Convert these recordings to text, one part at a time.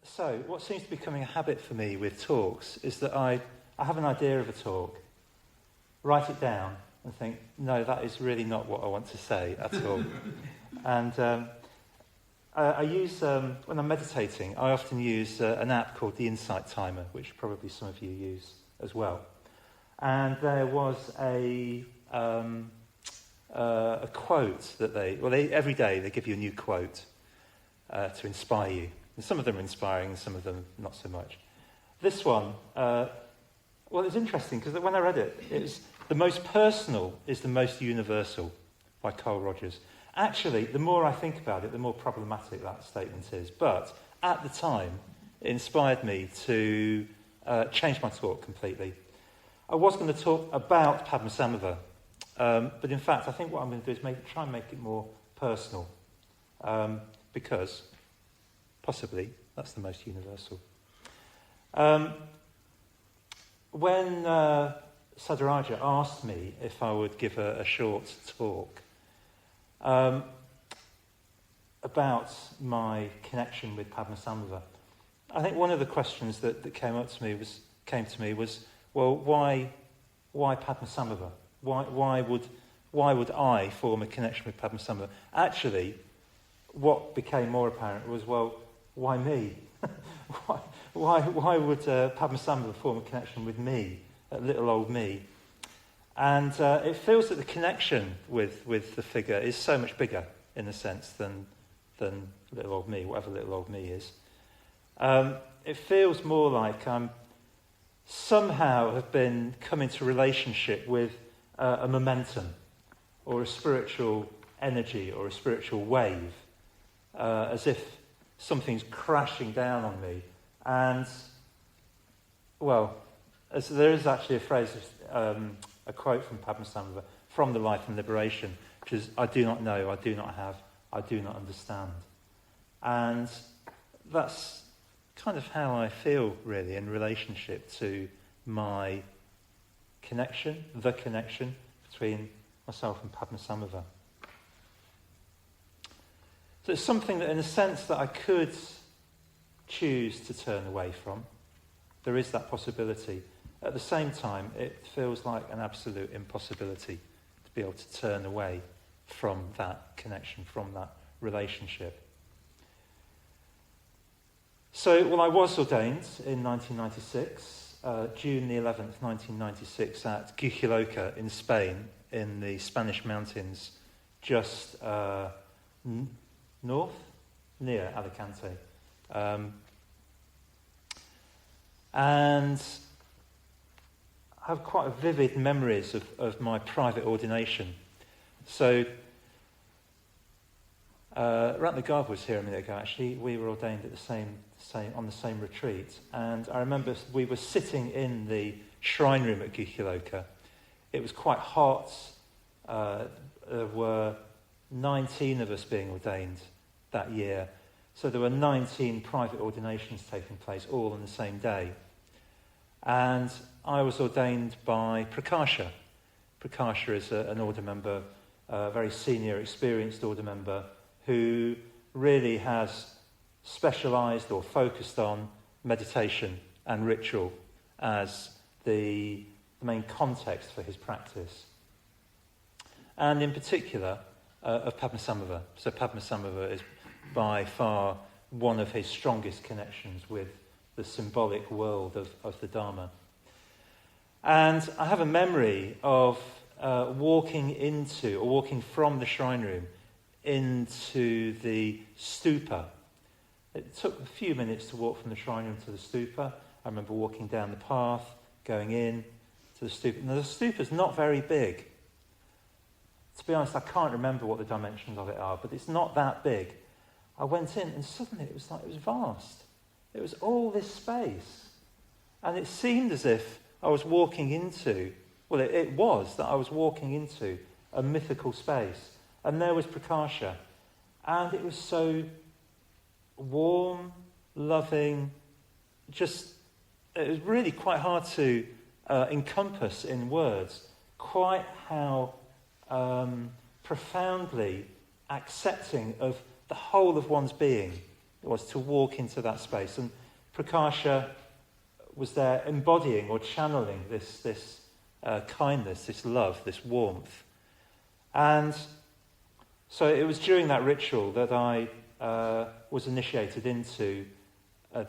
So, what seems to be becoming a habit for me with talks is that I have an idea of a talk, write it down, and think, no, that is really not what I want to say at all. And I use, when I'm meditating, I often use an app called the Insight Timer, which probably some of you use as well. And there was a quote that every day they give you a new quote to inspire you. And some of them are inspiring and some of them not so much. This one, it's interesting because when I read it, it was the most personal is the most universal by Carl Rogers. Actually, the more I think about it, the more problematic that statement is. But at the time, it inspired me to change my talk completely. I was going to talk about Padmasambhava, but in fact, I think what I'm going to do is try and make it more personal, because possibly that's the most universal. When Sadharaja asked me if I would give a short talk about my connection with Padmasambhava, I think one of the questions that came to me was, well, why Padmasambhava? Why would I form a connection with Padmasambhava? Actually, what became more apparent was, well, why me? why would Padmasambhava form a connection with me, little old me? And it feels that the connection with the figure is so much bigger, in a sense, than little old me, whatever little old me is. It feels more like I'm somehow have been come into relationship with a momentum or a spiritual energy or a spiritual wave, as if something's crashing down on me. And, well, as there is actually a phrase, a quote from Padmasambhava, from the Life and Liberation, which is, I do not know, I do not have, I do not understand. And that's kind of how I feel, really, in relationship to my connection, the connection between myself and Padmasambhava. So it's something that, in a sense, that I could choose to turn away from. There is that possibility. At the same time, it feels like an absolute impossibility to be able to turn away from that connection, from that relationship. So, I was ordained in 1996, June the 11th, 1996, at Gujiloca in Spain, in the Spanish mountains, just north, near Alicante. And I have quite vivid memories of my private ordination. So, Ratnagarbha was here a minute ago, actually. We were ordained at on the same retreat. And I remember we were sitting in the shrine room at Gujiloca. It was quite hot. There were 19 of us being ordained that year. So there were 19 private ordinations taking place, all on the same day. And I was ordained by Prakasha. Prakasha is an order member, a very senior, experienced order member, who really has specialised or focused on meditation and ritual as the main context for his practice. And in particular, of Padmasambhava. So Padmasambhava is by far one of his strongest connections with the symbolic world of the Dharma. And I have a memory of walking from the shrine room into the stupa. It took a few minutes to walk from the shrine room to the stupa. I remember walking down the path, going in to the stupa. Now, the stupa's not very big. To be honest, I can't remember what the dimensions of it are, but it's not that big. I went in and suddenly it was vast. It was all this space. And it seemed as if I was walking into, it was that I was walking into a mythical space. And there was Prakasha. And it was so warm, loving, it was really quite hard to encompass in words quite how profoundly accepting of the whole of one's being was to walk into that space. And Prakasha was there embodying or channeling this kindness, this love, this warmth. And so it was during that ritual that I was initiated into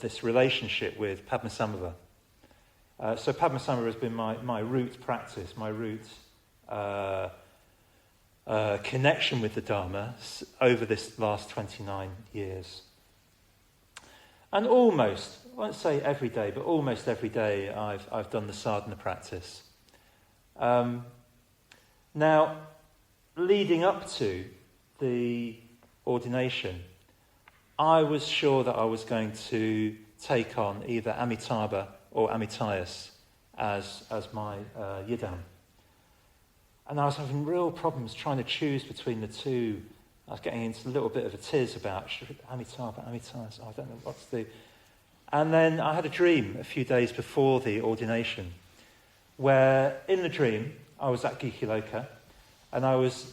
this relationship with Padmasambhava. So Padmasambhava has been my root practice, my root connection with the Dharma over this last 29 years. And almost, I won't say every day, but almost every day I've done the sadhana practice. Now, leading up to the ordination, I was sure that I was going to take on either Amitabha or Amitayus as my yidam. And I was having real problems trying to choose between the two. I was getting into a little bit of a tiz about Amitabha, Amitayus, I don't know what to do. And then I had a dream a few days before the ordination, where in the dream I was at Gihiloka, and I was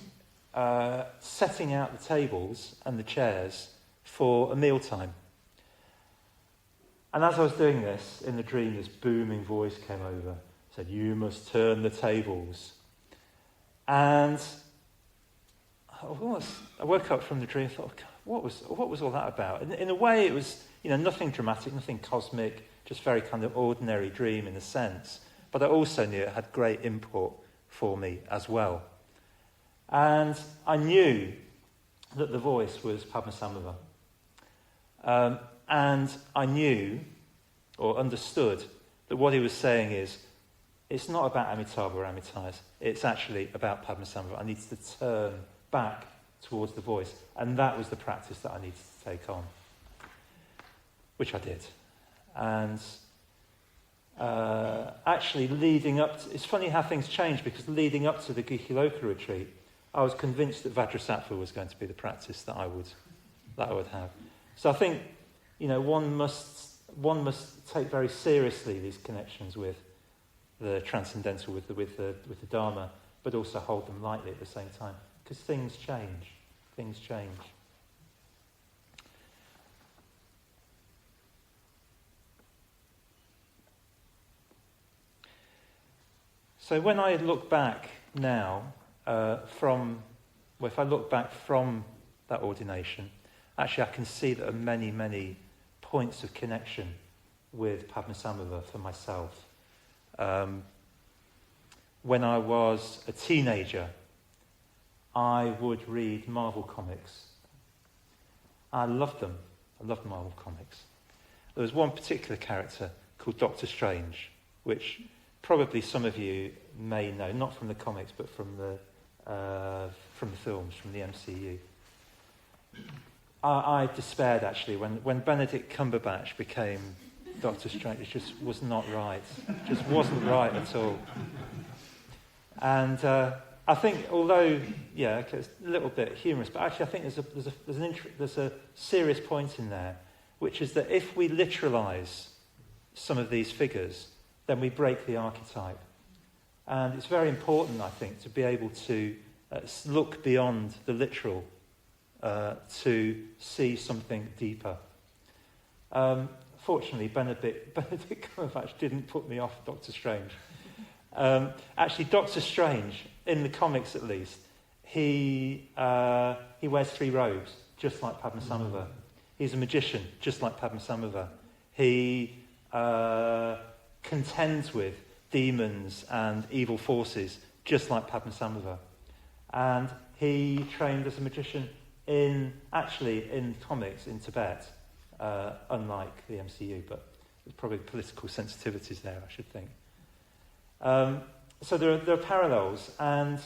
setting out the tables and the chairs for a mealtime. And as I was doing this, in the dream, this booming voice came over, said, "You must turn the tables." And I woke up from the dream and thought, what was all that about? And in a way, it was nothing dramatic, nothing cosmic, just very kind of ordinary dream in a sense. But I also knew it had great import for me as well. And I knew that the voice was Padmasambhava. And I knew or understood that what he was saying is, it's not about Amitabha or Amitayus, it's actually about Padmasambhava. I needed to turn back towards the voice. And that was the practice that I needed to take on, which I did. And actually leading up to, it's funny how things change, because leading up to the Gihiloka retreat, I was convinced that Vajrasattva was going to be the practice that I would have. So I think, one must take very seriously these connections with the transcendental, with the Dharma, but also hold them lightly at the same time, because things change. Things change. So when I look back now, if I look back from that ordination, actually I can see that there are many, many points of connection with Padmasambhava for myself. When I was a teenager, I would read Marvel comics. I loved them. I loved Marvel comics. There was one particular character called Doctor Strange, which probably some of you may know, not from the comics, but from the films, from the MCU. I despaired, actually, when Benedict Cumberbatch became Doctor Strange. It just was not right. It just wasn't right at all. And I think, although, it's a little bit humorous, but actually I think there's a serious point in there, which is that if we literalize some of these figures, then we break the archetype. And it's very important, I think, to be able to look beyond the literal to see something deeper. Fortunately, Benedict Cumberbatch didn't put me off Doctor Strange. Actually, Doctor Strange, in the comics at least, he wears 3 robes, just like Padmasambhava. He's a magician, just like Padmasambhava. He contends with demons and evil forces, just like Padmasambhava. And he trained as a magician in comics in Tibet, unlike the MCU, but there's probably political sensitivities there, I should think. So there are parallels, and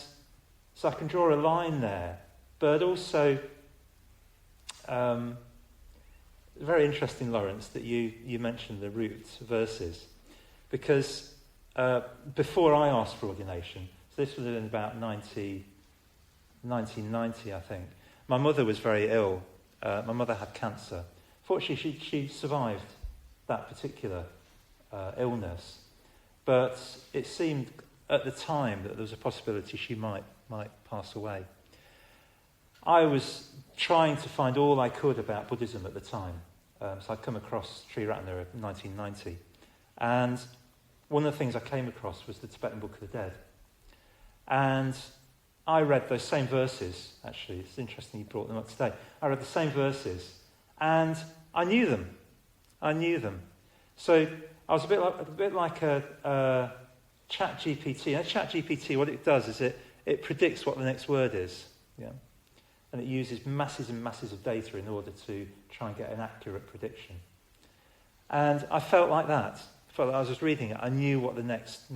so I can draw a line there, but also very interesting, Lawrence, that you mentioned the root verses, because before I asked for ordination, so this was in about 1990, I think, my mother was very ill. My mother had cancer. Fortunately, she survived that particular illness, but it seemed at the time that there was a possibility she might pass away. I was trying to find all I could about Buddhism at the time. So I'd come across Sri Ratana in 1990. And one of the things I came across was the Tibetan Book of the Dead. And I read those same verses, actually. It's interesting you brought them up today. I read the same verses, and I knew them. So I was a bit like a Chat GPT. You know, Chat GPT, what it does is it predicts what the next word is. Yeah? And it uses masses and masses of data in order to try and get an accurate prediction. And I felt like that. I felt like I was just reading it. I knew what the next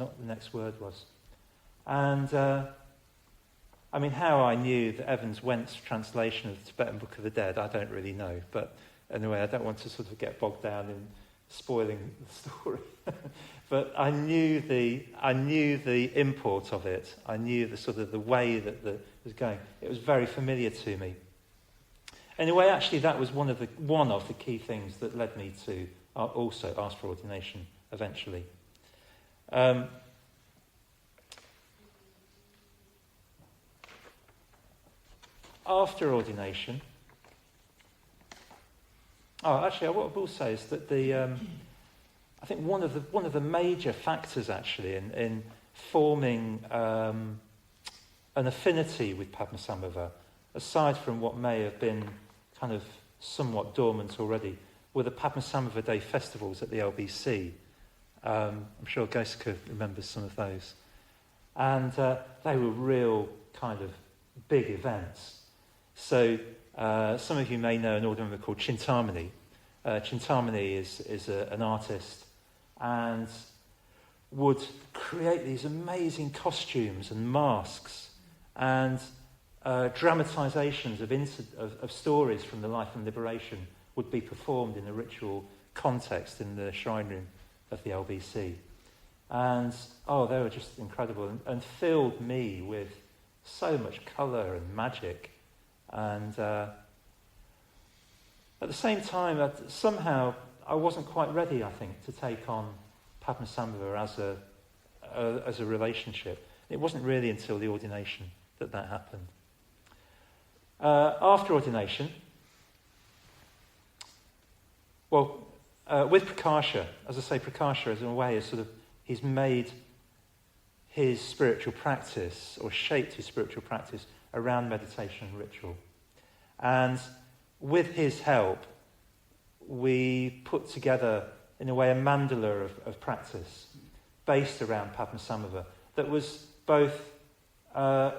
word was. And how I knew that Evans Went's translation of the Tibetan Book of the Dead, I don't really know. But anyway, I don't want to sort of get bogged down in spoiling the story. But I knew the import of it. I knew the sort of the way that it was going. It was very familiar to me. Anyway, actually, that was one of the key things that led me to also ask for ordination eventually. After ordination, what I will say is that I think one of the major factors actually in forming an affinity with Padmasambhava, aside from what may have been kind of somewhat dormant already, were the Padmasambhava Day festivals at the LBC. I'm sure Geisika remembers some of those. And they were real kind of big events. So some of you may know an order member called Chintamani. Chintamani is an artist and would create these amazing costumes and masks and dramatisations of stories from the life and liberation would be performed in a ritual context in the shrine room of the LBC. And, they were just incredible and filled me with so much colour and magic. And at the same time, somehow I wasn't quite ready, I think, to take on Padmasambhava as a relationship. It wasn't really until the ordination that happened. After ordination, with Prakasha, as I say, Prakasha is in a way he's made his spiritual practice or shaped his spiritual practice around meditation and ritual. And with his help, we put together, in a way, a mandala of practice based around Padmasambhava that was both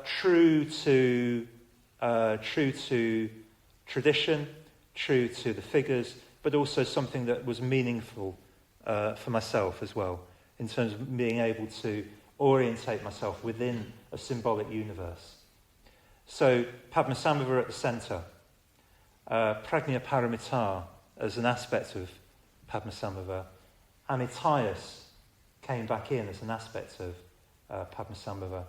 true to tradition, true to the figures, but also something that was meaningful for myself as well, in terms of being able to orientate myself within a symbolic universe. So Padmasambhava at the centre, Prajna Paramita as an aspect of Padmasambhava, Amitayas came back in as an aspect of Padmasambhava,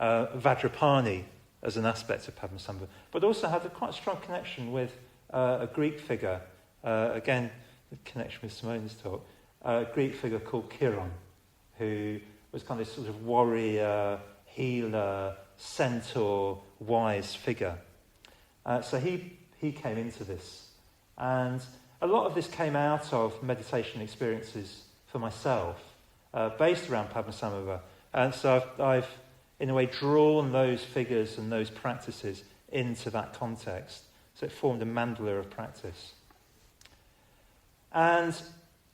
Vajrapani as an aspect of Padmasambhava, but also had a quite strong connection with a Greek figure, again, the connection with Simone's talk, a Greek figure called Chiron, who was kind of sort of warrior, healer, centaur, wise figure. So he came into this. And a lot of this came out of meditation experiences for myself, based around Padmasambhava. And so I've, in a way, drawn those figures and those practices into that context. So it formed a mandala of practice. And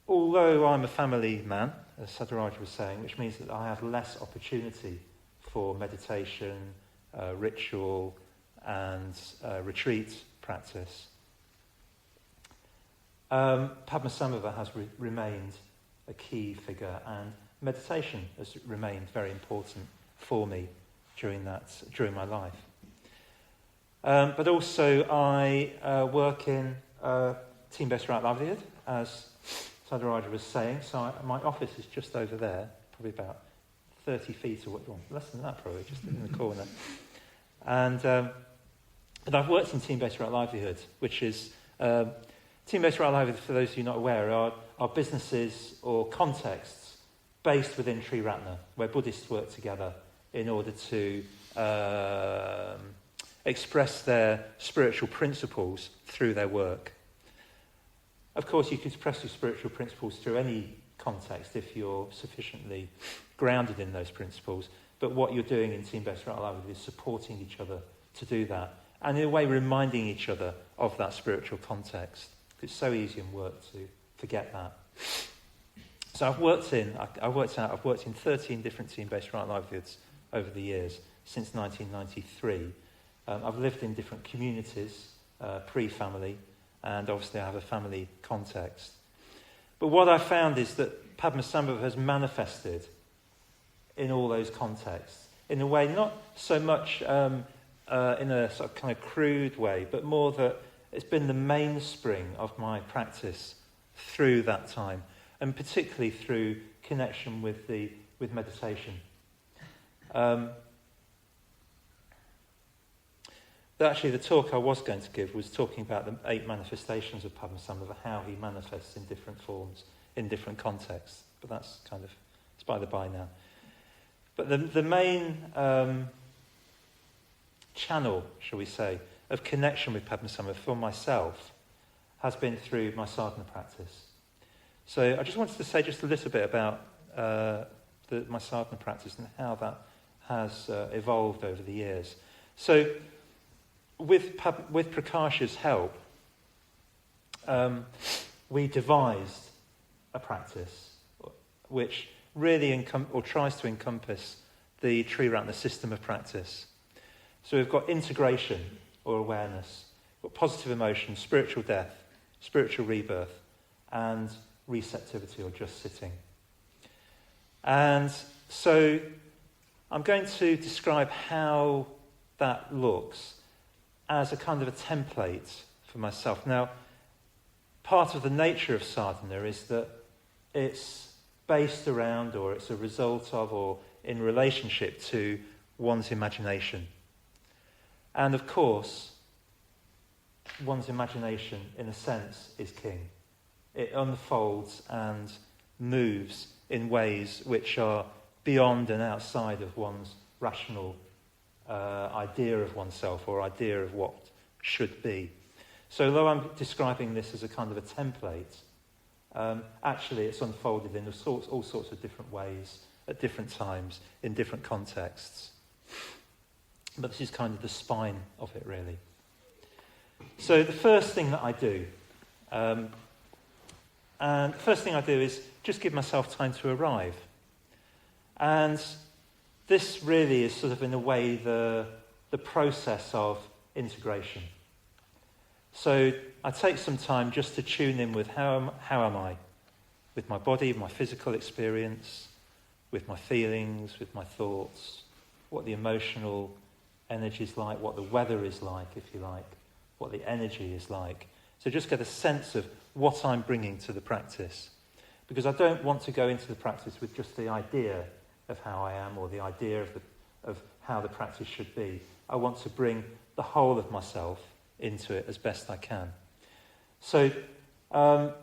although I'm a family man, as Sadaraj was saying, which means that I have less opportunity for meditation, ritual, and retreat practice, Padmasambhava has remained a key figure, and meditation has remained very important for me during my life. But also I work in team-based right livelihood, as Sadaraj was saying. So my office is just over there, probably about 30 feet or less than that probably, just in the corner. And I've worked in team-based right livelihood, which is team-based right livelihood, for those of you not aware, are businesses or contexts based within Sri Ratana, where Buddhists work together in order to express their spiritual principles through their work. Of course, you can express your spiritual principles through any context if you're sufficiently grounded in those principles. But what you're doing in Team-Based Right Livelihood is supporting each other to do that. And in a way, reminding each other of that spiritual context. It's so easy in work to forget that. So I've worked in 13 different Team-Based Right Livelihoods over the years, since 1993. I've lived in different communities, pre-family, and obviously I have a family context. But what I found is that Padmasambhava has manifested in all those contexts, in a way not so much in a sort of kind of crude way, but more that it's been the mainspring of my practice through that time, and particularly through connection with meditation. Actually, the talk I was going to give was talking about the 8 manifestations of Padmasambhava, how he manifests in different forms, in different contexts. But that's kind of, it's by the by now. But the main channel, shall we say, of connection with Padmasambhava for myself has been through my sadhana practice. So I just wanted to say just a little bit about my sadhana practice and how that has evolved over the years. So with Prakash's help, we devised a practice which really tries to encompass the Triratna system of practice. So we've got integration or awareness, we've got positive emotion, spiritual death, spiritual rebirth, and receptivity or just sitting. And so I'm going to describe how that looks as a kind of a template for myself. Now, part of the nature of sadhana is that it's based around, or it's a result of, or in relationship to one's imagination. And of course, one's imagination, in a sense, is king. It unfolds and moves in ways which are beyond and outside of one's rational idea of oneself or idea of what should be. So although I'm describing this as a kind of a template, actually it's unfolded in all sorts of different ways, at different times, in different contexts. But this is kind of the spine of it, really. So the first thing that I do, is just give myself time to arrive. And this really is sort of, in a way, the process of integration. So I take some time just to tune in with how am I? With my body, my physical experience, with my feelings, with my thoughts, what the emotional energy is like, what the weather is like, if you like, what the energy is like. So just get a sense of what I'm bringing to the practice. Because I don't want to go into the practice with just the idea of how I am or the idea of how the practice should be. I want to bring the whole of myself into it as best I can. So, to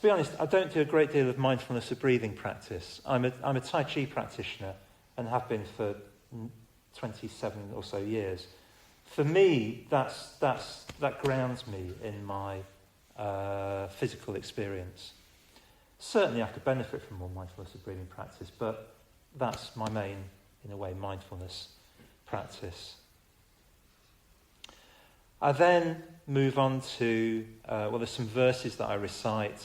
be honest, I don't do a great deal of mindfulness of breathing practice. I'm a Tai Chi practitioner and have been for 27 or so years. For me, that grounds me in my physical experience. Certainly I could benefit from more mindfulness of breathing practice, but that's my main, in a way, mindfulness practice. I then move on to, there's some verses that I recite,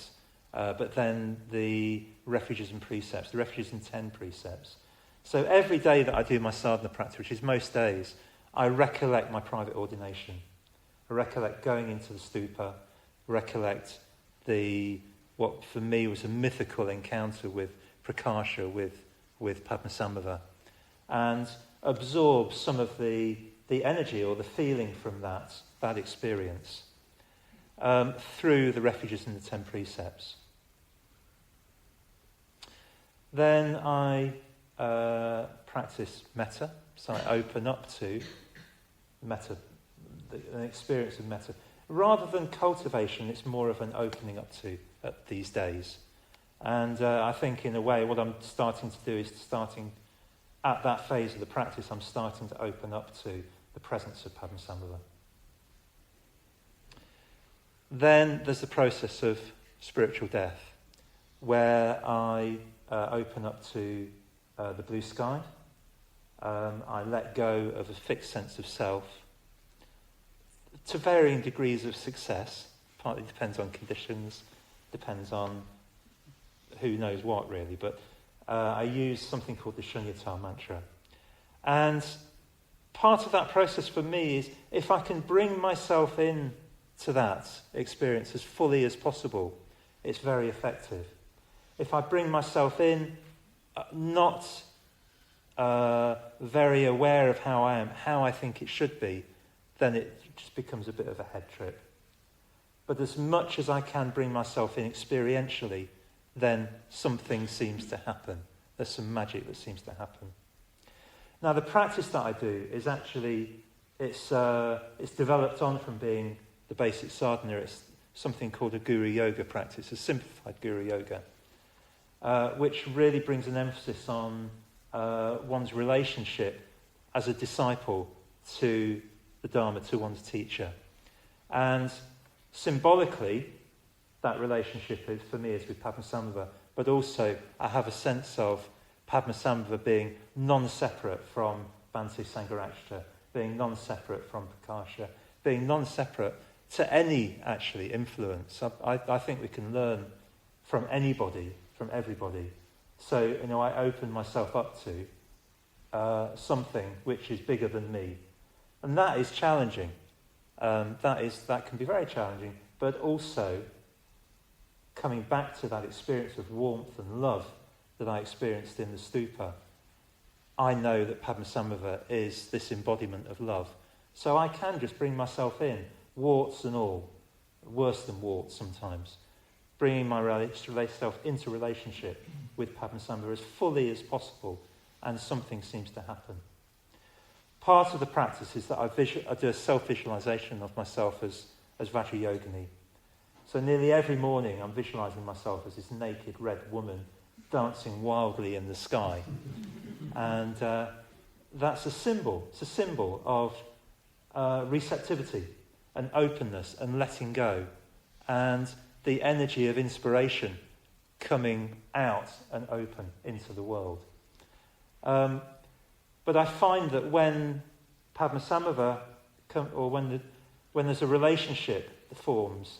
but then the refuges and precepts, the refuges and 10 precepts. So every day that I do my sadhana practice, which is most days, I recollect my private ordination. I recollect going into the stupa, recollect what for me was a mythical encounter with Prakasha, with Padmasambhava, and absorb some of the energy or the feeling from that experience through the refuges and the 10 precepts. Then I practice metta, so I open up to metta, an experience of metta. Rather than cultivation, it's more of an opening up to at these days. And I think, in a way, what I'm starting to do is at that phase of the practice, I'm starting to open up to the presence of Padmasambhava. Then there's the process of spiritual death, where I open up to the blue sky. I let go of a fixed sense of self to varying degrees of success. Partly depends on conditions, depends on who knows what really, but I use something called the Shunyata mantra. And part of that process for me is if I can bring myself in to that experience as fully as possible, it's very effective. If I bring myself in, not very aware of how I am, how I think it should be, then it just becomes a bit of a head trip. But as much as I can bring myself in experientially, then something seems to happen. There's some magic that seems to happen. Now, the practice that I do is actually, it's developed on from being the basic sadhana. It's something called a guru yoga practice, a simplified guru yoga, which really brings an emphasis on one's relationship as a disciple to the Dharma, to one's teacher. And symbolically, that relationship is, for me, is with Padmasambhava, but also I have a sense of Padmasambhava being non-separate from Bhante Sangharakshita, being non-separate from Prakasha, being non-separate to any, actually, influence. I think we can learn from anybody, from everybody. So, I open myself up to something which is bigger than me. And that is challenging. That can be very challenging, but also coming back to that experience of warmth and love that I experienced in the stupa, I know that Padmasambhava is this embodiment of love. So I can just bring myself in, warts and all, worse than warts sometimes, bringing myself into relationship with Padmasambhava as fully as possible, and something seems to happen. Part of the practice is that I do a self-visualization of myself as Vajrayogini. So nearly every morning I'm visualizing myself as this naked red woman dancing wildly in the sky. And that's a symbol. It's a symbol of receptivity and openness and letting go, and the energy of inspiration coming out and open into the world. But I find that when Padmasambhava, when there's a relationship that forms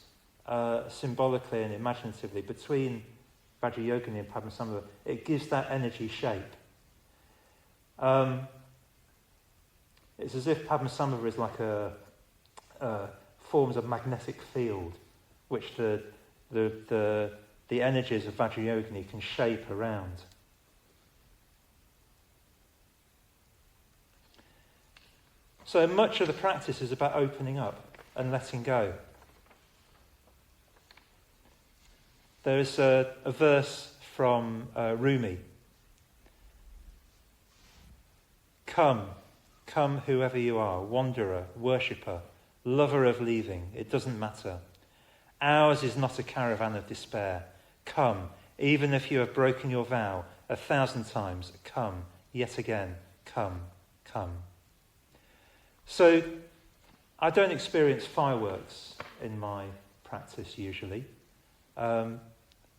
symbolically and imaginatively between Vajrayogini and Padmasambhava, it gives that energy shape. It's as if Padmasambhava is like forms a magnetic field, which the energies of Vajrayogini can shape around. So much of the practice is about opening up and letting go. There is a verse from Rumi. Come whoever you are, wanderer, worshipper, lover of leaving, it doesn't matter. Ours is not a caravan of despair. Come, even if you have broken your vow 1,000 times, come, yet again, come. So, I don't experience fireworks in my practice usually.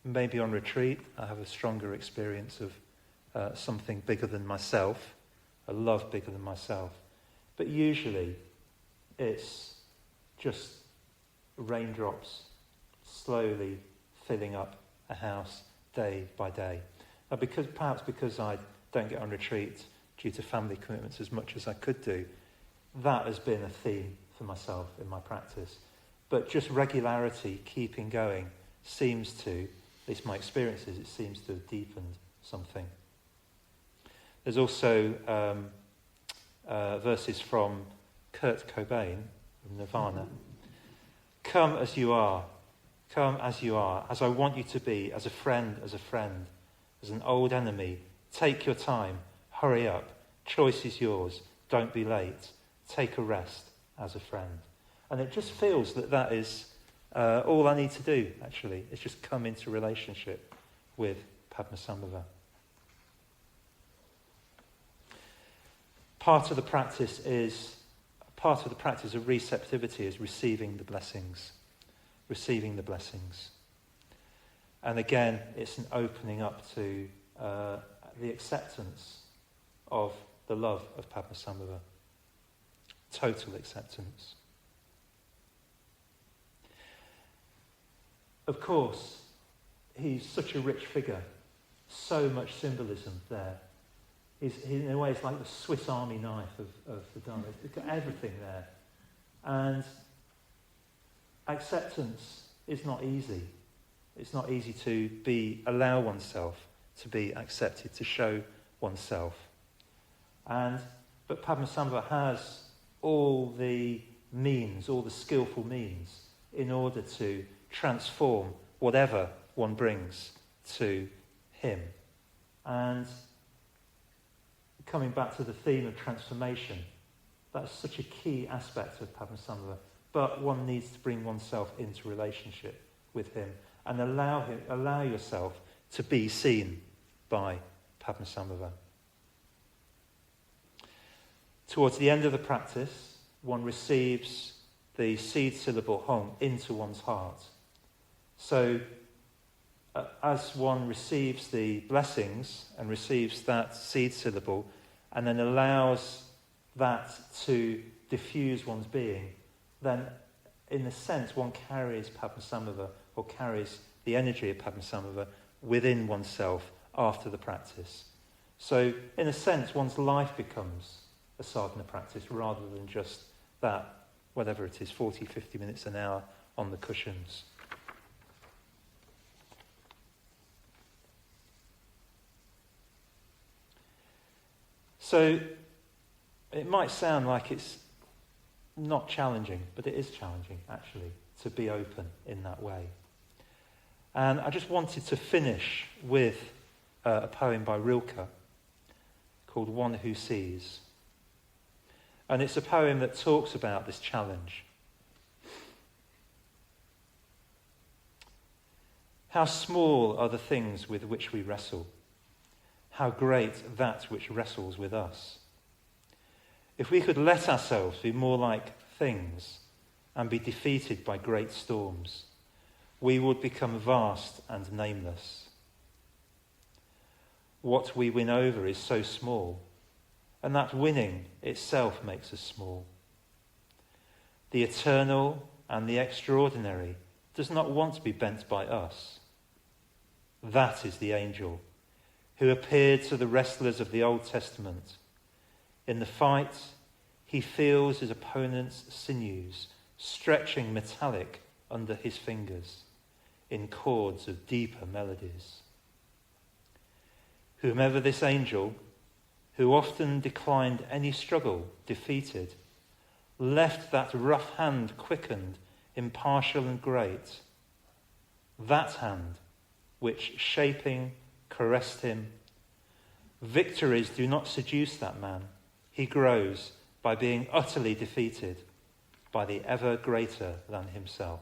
Maybe on retreat I have a stronger experience of something bigger than myself, a love bigger than myself. But usually it's just raindrops slowly filling up a house day by day. Now perhaps because I don't get on retreat due to family commitments as much as I could do, that has been a theme for myself in my practice. But just regularity, keeping going, seems to, at least my experiences, it seems to have deepened something. There's also verses from Kurt Cobain of Nirvana. Come as you are, as I want you to be, as a friend, as an old enemy. Take your time, hurry up, choice is yours, don't be late, take a rest as a friend. And it just feels that is all I need to do, actually, is just come into relationship with Padmasambhava. Part of the practice is part of the practice of receptivity is receiving the blessings. Receiving the blessings. And again, it's an opening up to the acceptance of the love of Padmasambhava. Total acceptance. Of course, he's such a rich figure. So much symbolism there. In a way, it's like the Swiss Army knife of the Dharma. It's got everything there. And acceptance is not easy. It's not easy to allow oneself to be accepted, to show oneself. But Padmasambhava has all the means, all the skillful means, in order to transform whatever one brings to him. And coming back to the theme of transformation, that's such a key aspect of Padmasambhava. But one needs to bring oneself into relationship with him and allow yourself to be seen by Padmasambhava. Towards the end of the practice, one receives the seed syllable hong into one's heart. So as one receives the blessings and receives that seed syllable and then allows that to diffuse one's being, then in a sense one carries Padmasambhava, or carries the energy of Padmasambhava within oneself after the practice. So in a sense one's life becomes a sadhana practice rather than just that, whatever it is, 40, 50 minutes an hour on the cushions. So it might sound like it's not challenging, but it is challenging, actually, to be open in that way. And I just wanted to finish with a poem by Rilke called One Who Sees. And it's a poem that talks about this challenge. How small are the things with which we wrestle. How great that which wrestles with us. If we could let ourselves be more like things and be defeated by great storms, we would become vast and nameless. What we win over is so small, and that winning itself makes us small. The eternal and the extraordinary does not want to be bent by us. That is the angel who appeared to the wrestlers of the Old Testament. In the fight, he feels his opponent's sinews stretching metallic under his fingers in chords of deeper melodies. Whomever this angel, who often declined any struggle, defeated, left that rough hand quickened, impartial and great. That hand, which shaping, caressed him. Victories do not seduce that man. He grows by being utterly defeated by the ever greater than himself.